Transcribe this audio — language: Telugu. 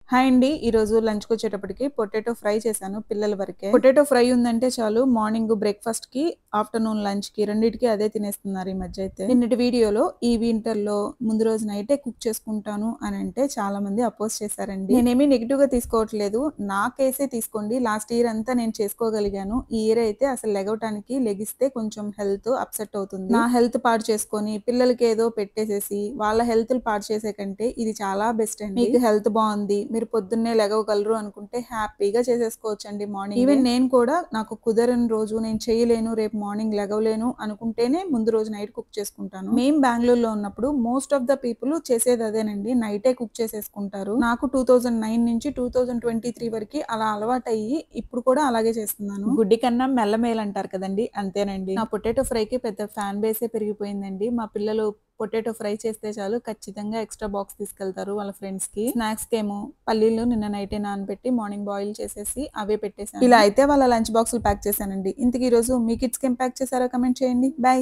హాయ్ అండి. ఈరోజు లంచ్‌కొచ్చేటప్పటికి పొటాటో ఫ్రై చేశాను పిల్లల వరకే. పొటాటో ఫ్రై ఉందంటే చాలు మార్నింగ్ బ్రేక్‌ఫాస్ట్‌కి, ఆఫ్టర్‌నూన్ లంచ్‌కి రెండిటికి అదే తినేస్తున్నారు ఈ మధ్య అయితే. నిన్నటి వీడియోలో ఈ వింటర్‌లో ముందు రోజు నైటే కుక్ చేసుకుంటాను అనంటే చాలామంది అపోజ్ చేశారండి. నేనేమి నెగెటివ్‌గా తీసుకోవట్లేదు. నా కేసే తీసుకోండి. లాస్ట్ ఇయర్ అంతా నేను చేసుకోగలిగాను. ఈ ఇయర్ అయితే అసలు లెగిస్తే కొంచెం హెల్త్ అప్సెట్ అవుతుంది. నా హెల్త్ పాడు చేసుకొని పిల్లలకి ఏదో పెట్టేసేసి వాళ్ళ హెల్త్‌లు పాడు చేసే కంటే ఇది చాలా బెస్ట్ అండి. మీకు హెల్త్ బావుంది. మీరు పొద్దున్నే లెగవగలరు అనుకుంటే హ్యాపీగా చేసేసుకోవచ్చండి మార్నింగే. ఈవెన్ నేను కూడా నాకు కుదరని రోజు నేను చేయలేను, రేపు మార్నింగ్ లెగవలేను అనుకుంటేనే ముందు రోజు నైట్ కుక్ చేసుకుంటాను. మేము బెంగుళూరులో ఉన్నప్పుడు మోస్ట్ ఆఫ్ ద పీపుల్ చేసేది అదేనండి. నైటే కుక్ చేసేసుకుంటారు. నాకు 2009 నుంచి 2023 వరకి అలా అలవాటయ్యి ఇప్పుడు కూడా అలాగే చేస్తున్నాను. గుడ్డి కన్నా మెల్లమేలు అంటారు కదండీ! అంతేనండి. నా పొటాటో ఫ్రైకి పెద్ద ఫ్యాన్ బేసే పెరిగిపోయిందండి. మా పిల్లలు పొటాటో ఫ్రై చేస్తే చాలు ఖచ్చితంగా ఎక్స్‌ట్రా బాక్స్ తీసుకెళ్తారు వాళ్ళ ఫ్రెండ్స్‌కి. స్నాక్స్‌కేమో పల్లీలు నిన్న నైటే నానబెట్టి మార్నింగ్ బాయిల్ చేసేసి అవే పెట్టేసాను. ఇలా అయితే వాళ్ళ లంచ్ బాక్సులు ప్యాక్ చేశానండి. ఇంతకీ ఈరోజు మీ కిడ్స్‌కి ఏం ప్యాక్ చేశారో కామెంట్ చేయండి. బై.